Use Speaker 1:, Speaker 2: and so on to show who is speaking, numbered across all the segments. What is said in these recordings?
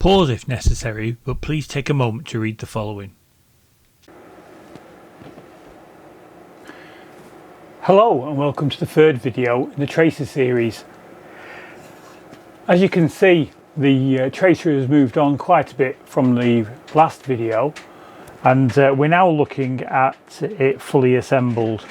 Speaker 1: Pause if necessary, but please take a moment to read the following.
Speaker 2: Hello and welcome to the third video in the tracer series. As you can see, the tracer has moved on quite a bit from the last video, and we're now looking at it fully assembled.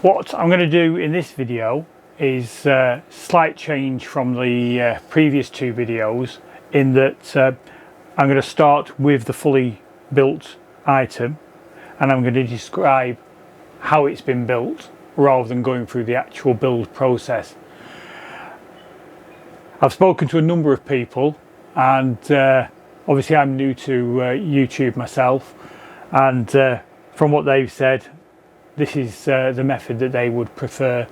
Speaker 2: What I'm going to do in this video is a slight change from the previous two videos, in that I'm going to start with the fully built item and I'm going to describe how it's been built rather than going through the actual build process. I've spoken to a number of people, and obviously I'm new to YouTube myself, and from what they've said, this is the method that they would prefer.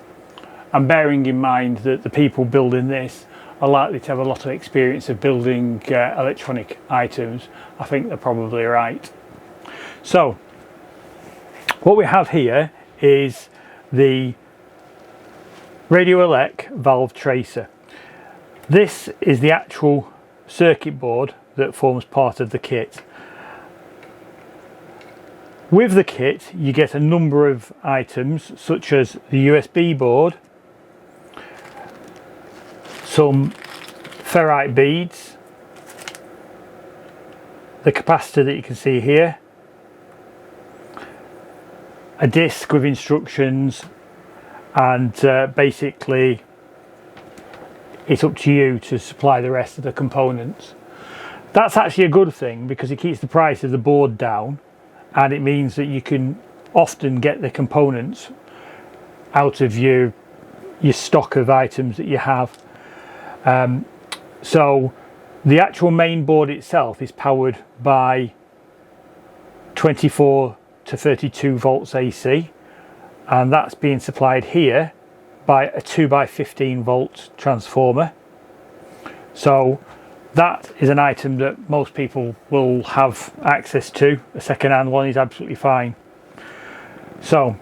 Speaker 2: And bearing in mind that the people building this are likely to have a lot of experience of building electronic items, I think they're probably right. So what we have here is the RadioElec valve tracer. This is the actual circuit board that forms part of the kit. With the kit you get a number of items such as the USB board, some ferrite beads, the capacitor that you can see here, a disc with instructions, and basically it's up to you to supply the rest of the components. That's actually a good thing because it keeps the price of the board down, and it means that you can often get the components out of your stock of items that you have. So the actual main board itself is powered by 24 to 32 volts AC, and that's being supplied here by a 2x15 volt transformer. So that is an item that most people will have access to. A second-hand one is absolutely fine. So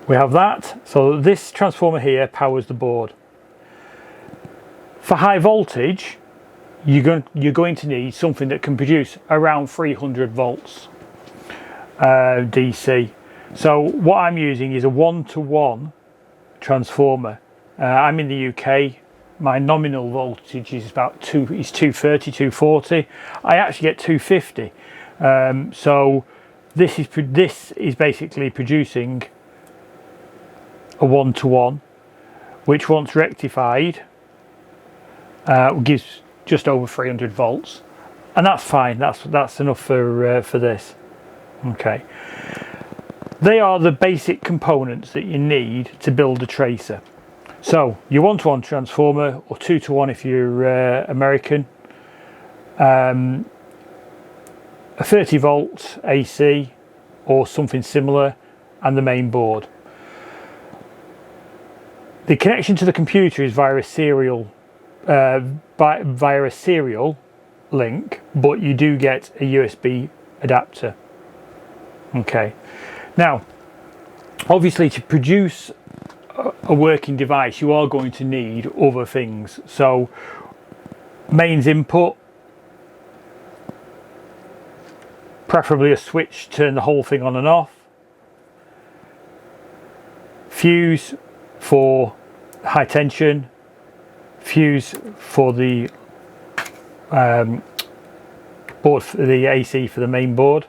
Speaker 2: we have that. So this transformer here powers the board. For high voltage, you're going to need something that can produce around 300 volts DC. So what I'm using is a 1-to-1 transformer. I'm in the UK. My nominal voltage is about 230, 240. I actually get 250. So this is basically producing a 1-to-1, which once rectified gives just over 300 volts, and that's fine. That's enough for this. Okay. They are the basic components that you need to build a tracer. So your 1-to-1 transformer, or 2-to-1 if you're American, a 30 volt AC or something similar, and the main board. The connection to the computer is via a serial link, but you do get a USB adapter. Okay. Now, obviously, to produce a working device, you are going to need other things. So, mains input, preferably a switch to turn the whole thing on and off, fuse for high tension, fuse for the board, for the AC for the main board.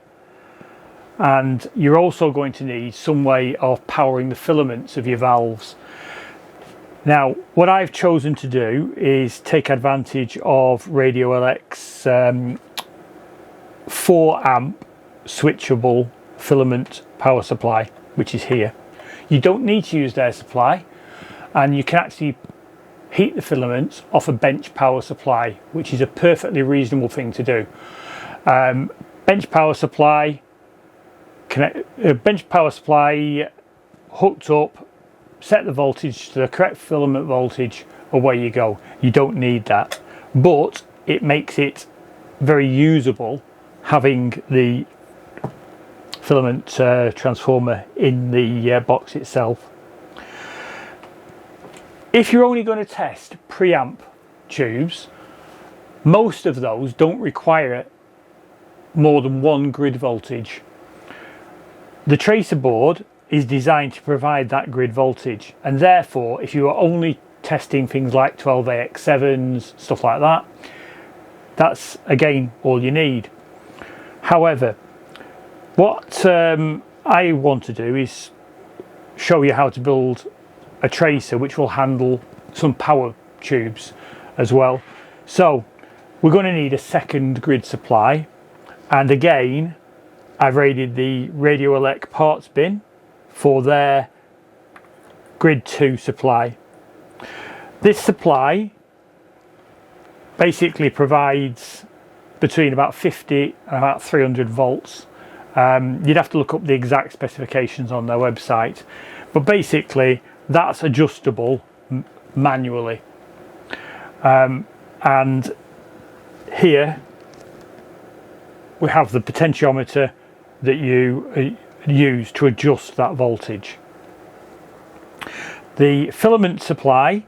Speaker 2: And you're also going to need some way of powering the filaments of your valves. Now, what I've chosen to do is take advantage of RadioElec's 4 amp switchable filament power supply, which is here. You don't need to use their supply, and you can actually heat the filaments off a bench power supply, which is a perfectly reasonable thing to do. Bench power supply hooked up, set the voltage to the correct filament voltage, away you go. You don't need that, but it makes it very usable having the filament transformer in the box itself. If you're only going to test preamp tubes, Most of those don't require more than 1 grid voltage. The tracer board is designed to provide that grid voltage, and therefore if you are only testing things like 12AX7s, stuff like that, that's again all you need. However, what I want to do is show you how to build a tracer which will handle some power tubes as well. So we're going to need a second grid supply, and again I've raided the RadioElec parts bin for their grid 2 supply. This supply basically provides between about 50 and about 300 volts. You'd have to look up the exact specifications on their website, but basically that's adjustable manually. And here we have the potentiometer that you use to adjust that voltage. The filament supply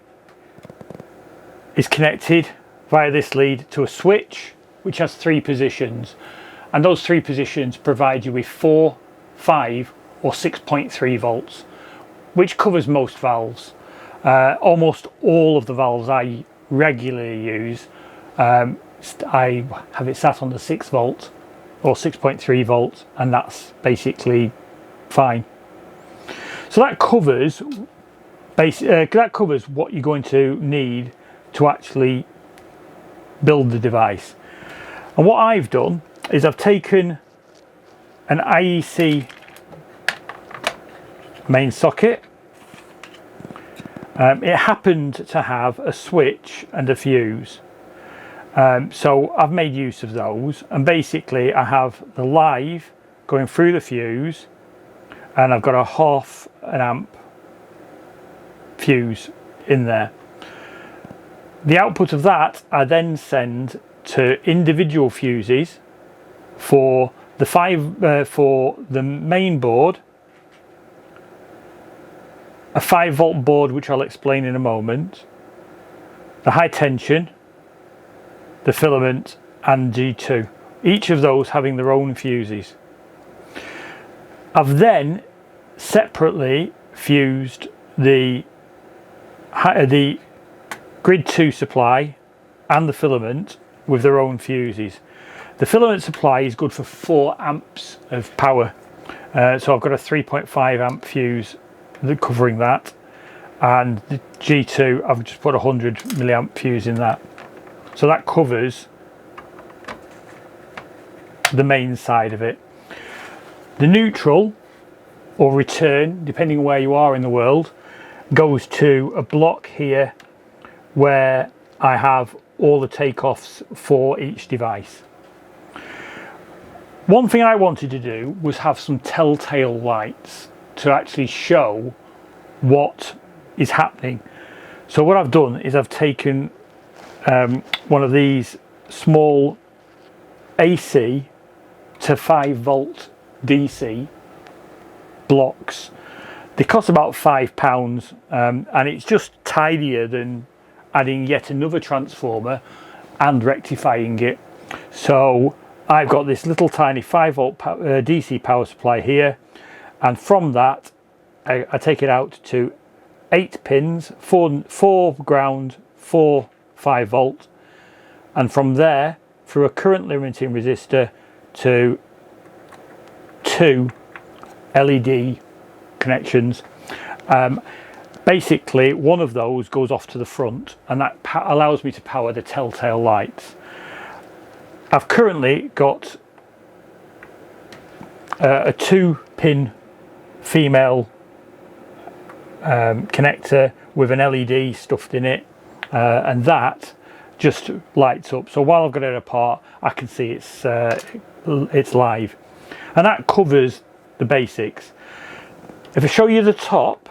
Speaker 2: is connected via this lead to a switch which has 3 positions, and those 3 positions provide you with 4, 5 or 6.3 volts, which covers most valves. Almost all of the valves I regularly use, I have it sat on the 6 volt or 6.3 volts, and that's basically fine. So that covers what you're going to need to actually build the device. And what I've done is I've taken an IEC main socket. It happened to have a switch and a fuse, so I've made use of those, and basically I have the live going through the fuse, and I've got a 0.5 amp fuse in there. The output of that I then send to individual fuses for the for the main board, a 5 volt board which I'll explain in a moment, the high tension, the filament and G2, each of those having their own fuses. I've then separately fused the grid 2 supply and the filament with their own fuses. The filament supply is good for 4 amps of power, so I've got a 3.5 amp fuse covering that, and the G2 I've just put a 100 milliamp fuse in that, so that covers the main side of it. The neutral or return, depending on where you are in the world, goes to a block here where I have all the takeoffs for each device. One thing I wanted to do was have some telltale lights to actually show what is happening. So what I've done is I've taken one of these small AC to 5 volt DC blocks. They cost about £5, and it's just tidier than adding yet another transformer and rectifying it. So I've got this little tiny 5 volt DC power supply here, and from that I take it out to 8 pins, 4 ground, 4 5 volt, and from there through a current limiting resistor to 2 LED connections. Basically one of those goes off to the front, and that allows me to power the telltale lights. I've currently got a 2-pin female connector with an LED stuffed in it, and that just lights up. So while I've got it apart, I can see it's live, and that covers the basics. If I show you the top,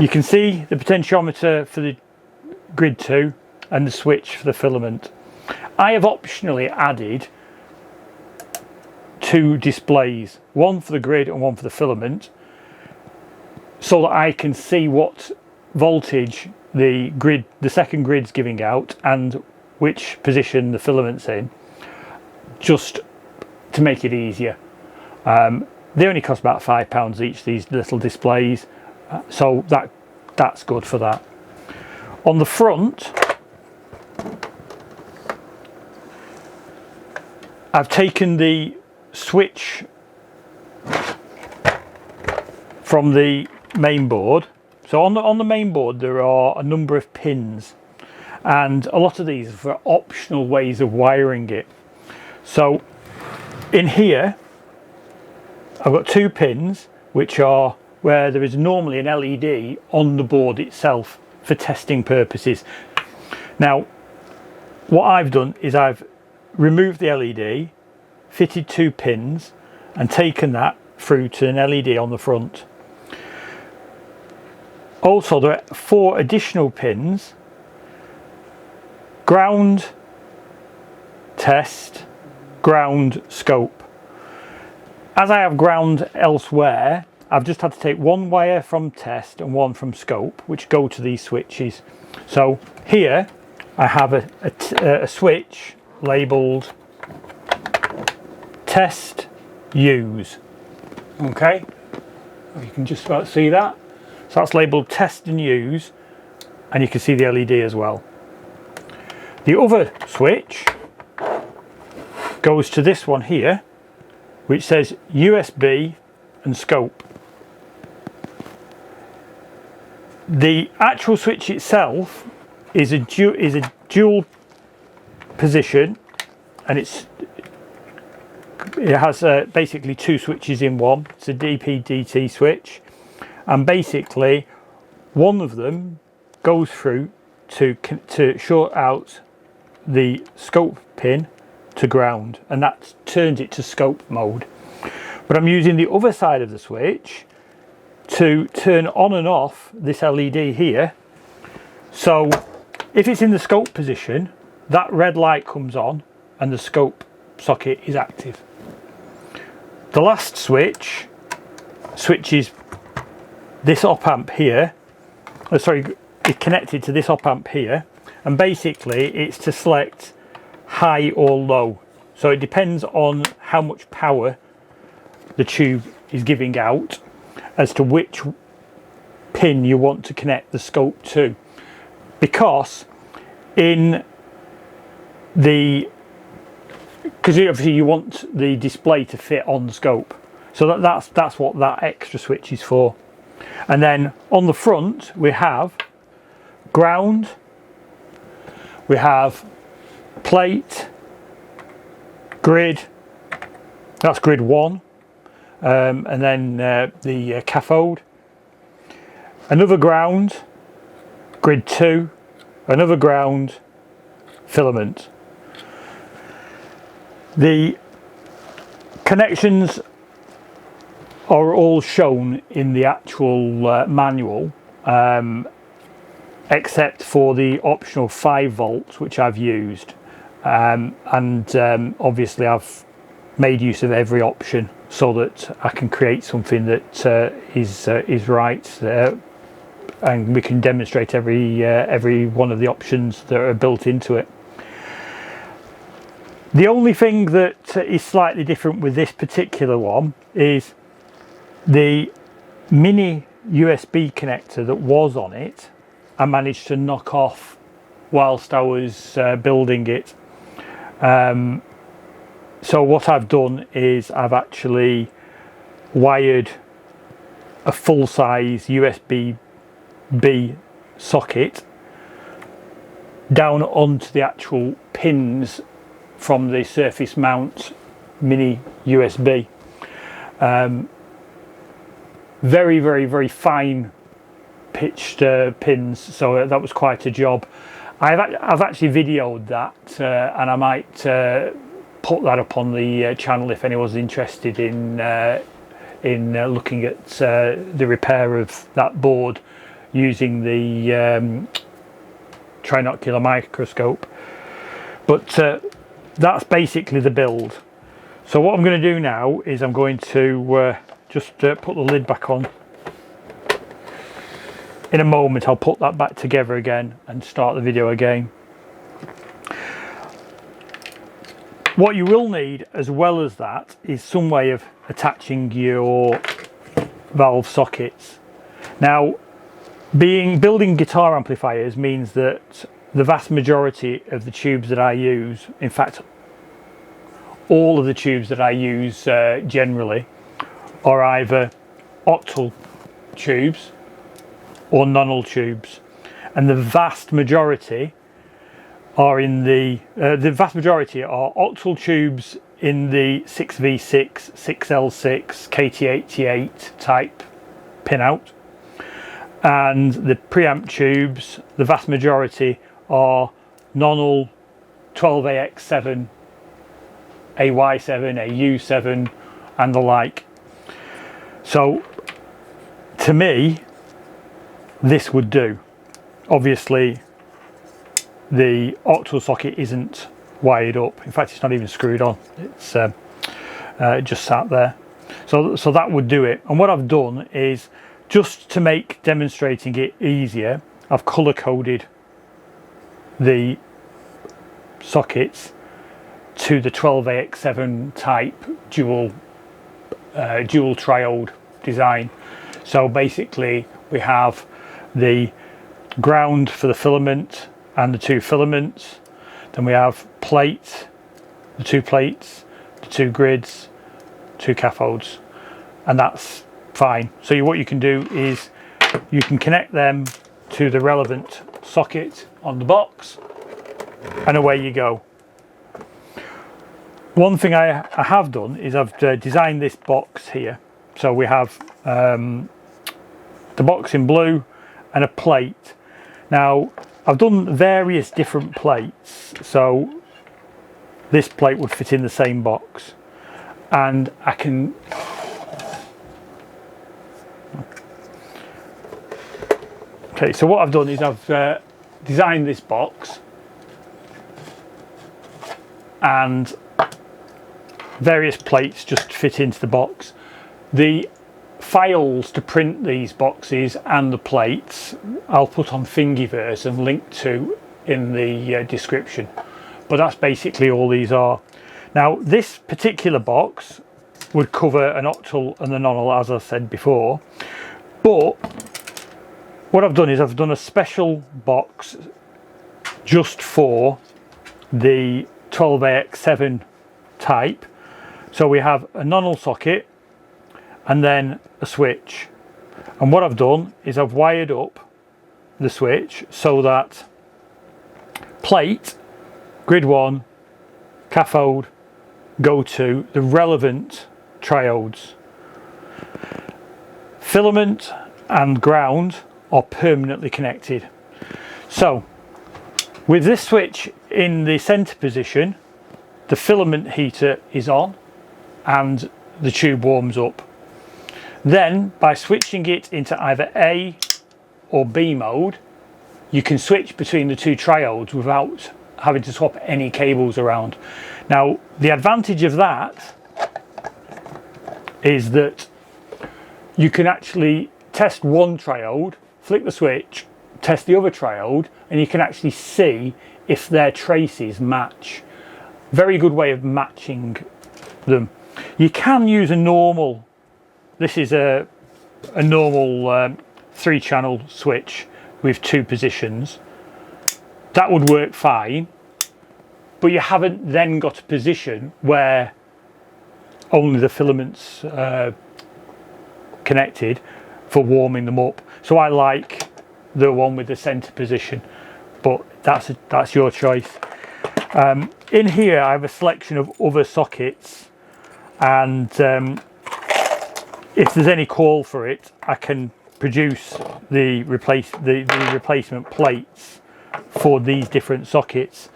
Speaker 2: you can see the potentiometer for the grid 2 and the switch for the filament. I have optionally added 2 displays, one for the grid and one for the filament, so that I can see what voltage the second grid's giving out and which position the filament's in, just to make it easier. They only cost about £5 each, these little displays, so that's good for that. On the front, I've taken the switch from the main board. So on the main board there are a number of pins, and a lot of these are for optional ways of wiring it. So in here I've got 2 pins which are where there is normally an LED on the board itself for testing purposes. Now what I've done is I've removed the LED, fitted 2 pins and taken that through to an LED on the front. Also there are 4 additional pins: ground, test, ground, scope. As I have ground elsewhere, I've just had to take 1 wire from test and 1 from scope, which go to these switches. So here I have a switch labelled test use. Okay, you can just about see that. So that's labelled test and use, and you can see the LED as well. The other switch goes to this one here, which says USB and scope. The actual switch itself is a dual position, and it has basically 2 switches in one. It's a DP/DT switch, and basically one of them goes through to short out the scope pin to ground, and that turns it to scope mode. But I'm using the other side of the switch to turn on and off this LED here. So if it's in the scope position, that red light comes on and the scope socket is active. The last switch switches this op amp here, it's connected to this op amp here, and basically it's to select high or low. So it depends on how much power the tube is giving out as to which pin you want to connect the scope to, because obviously you want the display to fit on the scope, so that's what that extra switch is for. And then on the front we have ground, we have plate, grid, that's grid 1, and then the cathode, another ground, grid 2, another ground, filament. The connections are all shown in the actual manual, except for the optional 5 volts which I've used, and obviously I've made use of every option so that I can create something that is right, and we can demonstrate every one of the options that are built into it. The only thing that is slightly different with this particular one is the mini USB connector that was on it. I managed to knock off whilst I was building it. So what I've done is I've actually wired a full-size USB-B socket down onto the actual pins from the surface mount mini USB. Very, very, very fine pitched pins, so that was quite a job. I've actually videoed that, and I might put that up on the channel if anyone's interested in looking at the repair of that board using the trinocular microscope. But that's basically the build. So what I'm going to do now is I'm going to just put the lid back on. in a moment I'll put that back together again and start the video again. What you will need as well as that is some way of attaching your valve sockets. Now, building guitar amplifiers means that the vast majority of the tubes that I use, in fact all of the tubes that I use generally, are either octal tubes or nonal tubes, and the vast majority are in the vast majority are octal tubes in the 6V6, 6L6, KT88 type pinout, and the preamp tubes, the vast majority are nonal 12AX7, AY7, AU7 and the like. So to me this would do. Obviously the octal socket isn't wired up, in fact it's not even screwed on, it's it just sat there, so that would do it. And what I've done is, just to make demonstrating it easier, I've color coded the sockets to the 12AX7 type dual triode design. So basically we have the ground for the filament and the two filaments, then we have the two plates, the two grids, two cathodes, and that's fine. So what you can do is you can connect them to the relevant socket on the box and away you go. One thing I have done is I've designed this box here. So we have the box in blue and a plate. Now I've done various different plates, so this plate would fit in the same box, and I can okay, so what I've done is I've designed this box, and various plates just fit into the box. The files to print these boxes and the plates I'll put on Thingiverse and link to in the description, but that's basically all these are. Now this particular box would cover an octal and a nonal, as I said before, but what I've done is I've done a special box just for the 12AX7 type. So we have a nonal socket and then a switch, and what I've done is I've wired up the switch so that plate, grid 1, cathode go to the relevant triodes. Filament and ground are permanently connected. So with this switch in the center position, the filament heater is on and the tube warms up. Then by switching it into either A or B mode, you can switch between the two triodes without having to swap any cables around. Now the advantage of that is that you can actually test one triode, flick the switch, test the other triode, and you can actually see if their traces match. Very good way of matching them. You can use a normal, this is a normal 3-channel switch with 2 positions. That would work fine, but you haven't then got a position where only the filaments connected for warming them up. So I like the one with the center position, but that's your choice. In here I have a selection of other sockets, and if there's any call for it, I can produce the replacement plates for these different sockets.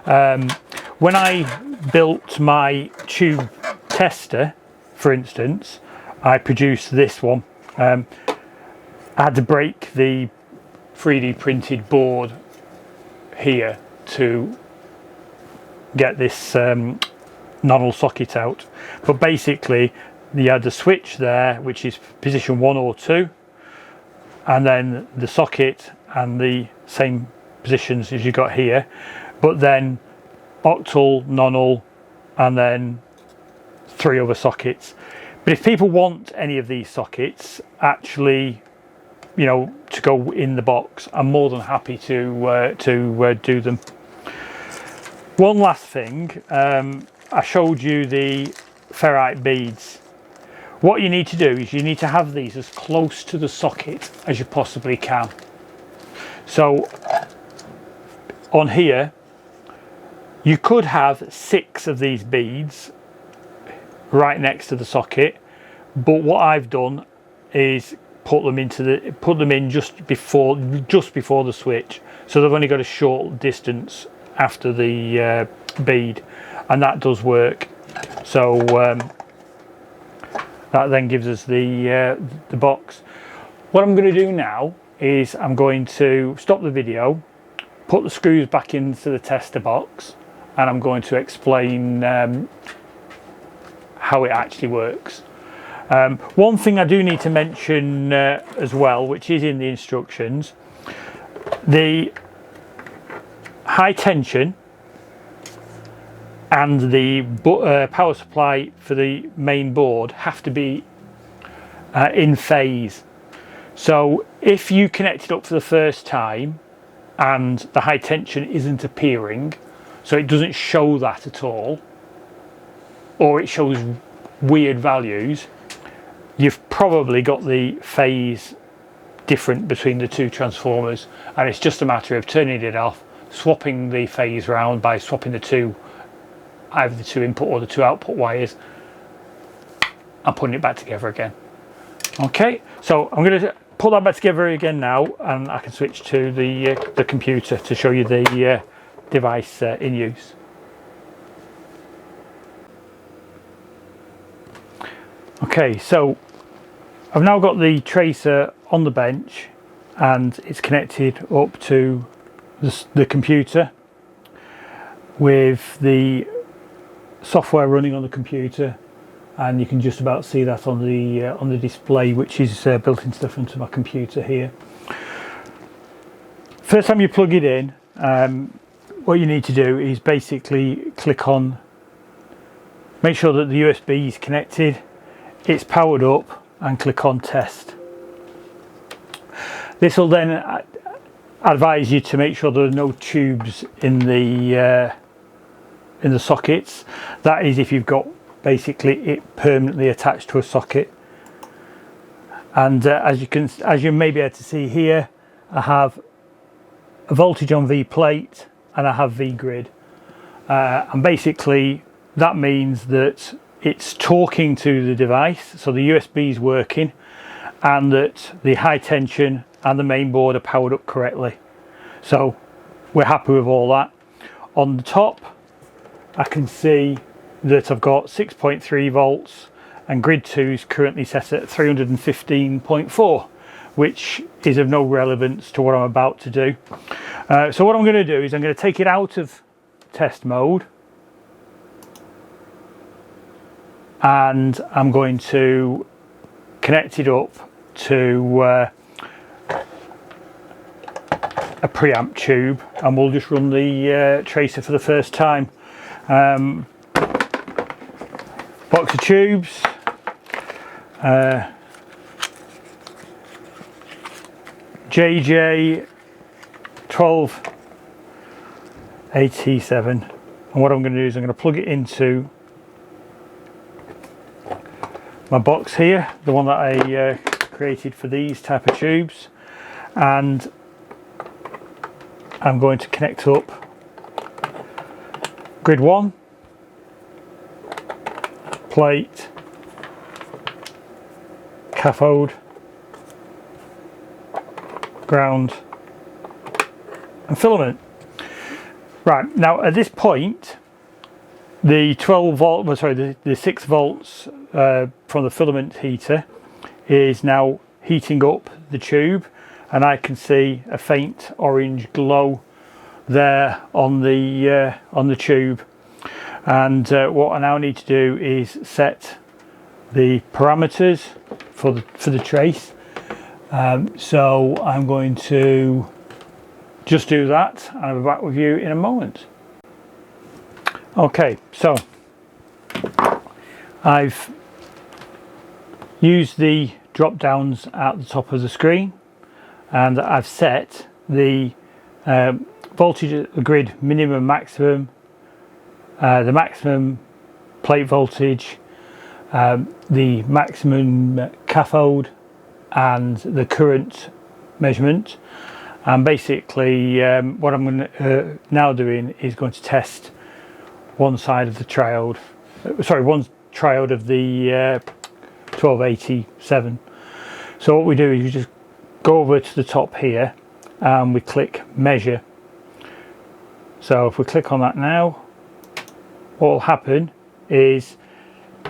Speaker 2: When I built my tube tester, for instance, I produced this one. I had to break the 3D printed board here to get this nonal socket out, but basically you had the switch there, which is position 1 or 2, and then the socket and the same positions as you got here, but then octal, nonal, and then 3 other sockets. But if people want any of these sockets actually, you know, to go in the box, I'm more than happy to do them. One last thing, I showed you the ferrite beads. What you need to do is you need to have these as close to the socket as you possibly can. So on here, you could have 6 of these beads right next to the socket, but what I've done is put them in just before the switch, so they've only got a short distance after the bead, and that does work. So that then gives us the box. What I'm going to do now is I'm going to stop the video, put the screws back into the tester box, and I'm going to explain how it actually works. One thing I do need to mention as well, which is in the instructions, the high tension and the power supply for the main board have to be in phase. So if you connect it up for the first time and the high tension isn't appearing, so it doesn't show that at all, or it shows weird values, you've probably got the phase different between the 2 transformers, and it's just a matter of turning it off, swapping the phase round by swapping either the 2 input or the 2 output wires, and putting it back together again. Okay, so I'm going to put that back together again now, and I can switch to the computer to show you the device in use. Okay, so I've now got the tracer on the bench and it's connected up to the computer with the software running on the computer, and you can just about see that on the display, which is built into the front of my computer here. First time you plug it in, what you need to do is basically click on, make sure that the USB is connected, it's powered up, and click on test. This will then advise you to make sure there are no tubes in the sockets. That is if you've got basically it permanently attached to a socket. And as you may be able to see here, I have a voltage on V plate and I have V grid, and basically that means that it's talking to the device, so the USB is working, and that the high tension and the main board are powered up correctly. So we're happy with all that. On the top I can see that I've got 6.3 volts and grid 2 is currently set at 315.4, which is of no relevance to what I'm about to do. So what I'm going to do is I'm going to take it out of test mode, and I'm going to connect it up to a preamp tube, and we'll just run the tracer for the first time. Box of tubes, JJ 1287, and what I'm going to do is I'm going to plug it into my box here, the one that I created for these type of tubes, and I'm going to connect up grid 1, plate, cathode, ground, and filament. Right, now at this point the 12 volt, well, sorry, the 6 volts from the filament heater is now heating up the tube, and I can see a faint orange glow there on the tube. And what I now need to do is set the parameters for the trace, So I'm going to just do that and I'll be back with you in a moment. Okay, so I've used the drop downs at the top of the screen and I've set the voltage at the grid minimum maximum, the maximum plate voltage, the maximum cathode and the current measurement. And basically what I'm going to now doing is going to test one side of the triode, one triode of the 1287. So what we do is you just go over to the top here and we click measure. So if we click on that now, what will happen is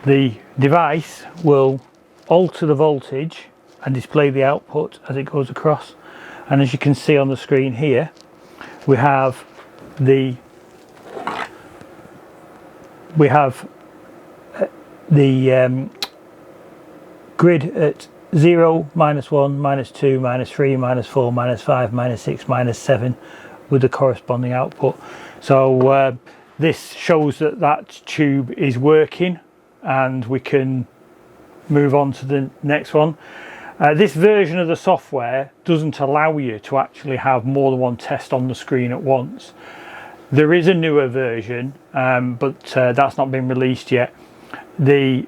Speaker 2: the device will alter the voltage and display the output as it goes across. And as you can see on the screen here, we have the grid at 0, -1, -2, -3, -4, -5, -6, -7 with the corresponding output. So this shows that that tube is working and we can move on to the next one. This version of the software doesn't allow you to actually have more than one test on the screen at once. There is a newer version, but that's not been released yet. The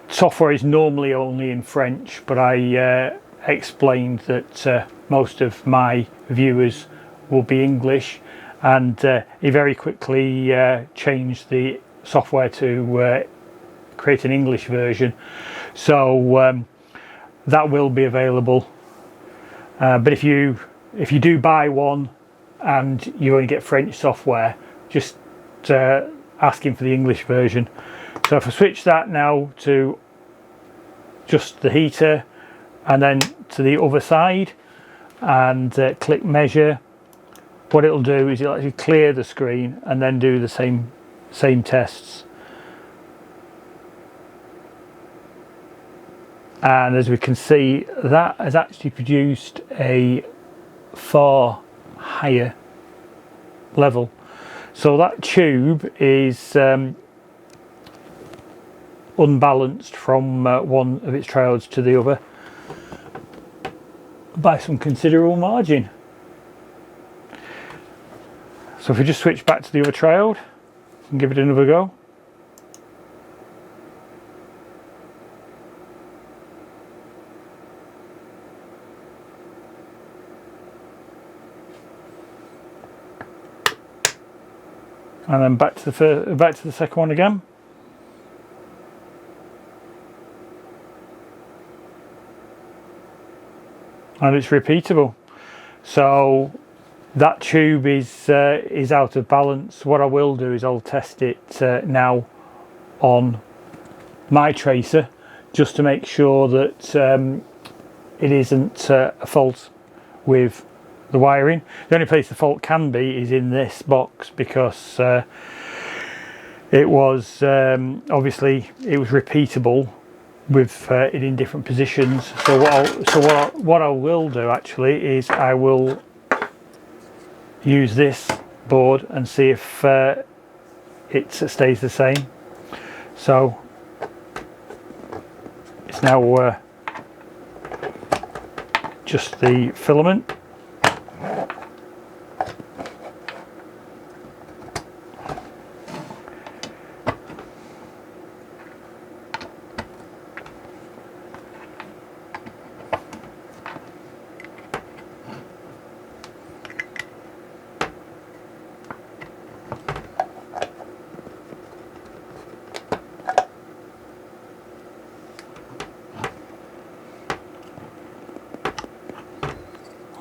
Speaker 2: software is normally only in French, but I explained that most of my viewers will be English, and he very quickly changed the software to create an English version. So that will be available, but if you do buy one and you only get French software, just ask him for the English version. So if I switch that now to just the heater and then to the other side and click measure, what it'll do is it'll actually clear the screen and then do the same tests. And as we can see, that has actually produced a far higher level. So that tube is unbalanced from one of its triodes to the other by some considerable margin. So if we just switch back to the other triode and give it another go. And then back to the second one again. And it's repeatable. So that tube is out of balance. What I will do is I'll test it now on my tracer just to make sure that it isn't a fault with the wiring. The only place the fault can be is in this box, because it was obviously it was repeatable with it in different positions. So what I will do actually is I will use this board and see if it stays the same. So it's now just the filament.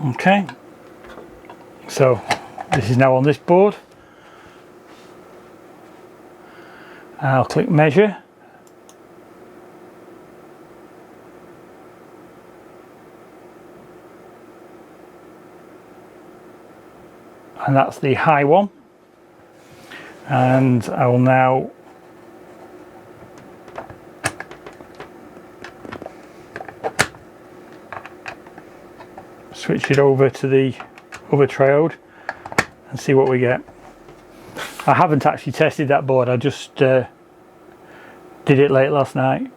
Speaker 2: Okay, so this is now on this board. I'll click measure. And that's the high one. And I will now switch it over to the other triode and see what we get. I haven't actually tested that board, I just did it late last night.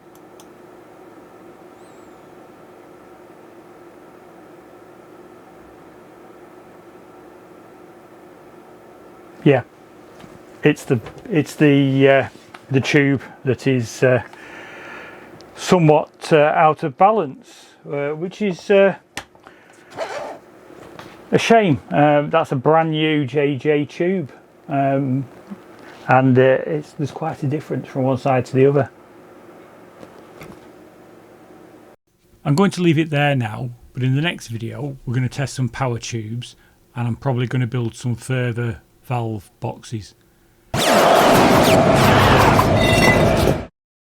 Speaker 2: Yeah, it's the tube that is somewhat out of balance, which is a shame. That's a brand new JJ tube, and there's quite a difference from one side to the other.
Speaker 1: I'm going to leave it there now, but in the next video we're going to test some power tubes, and I'm probably going to build some further valve boxes.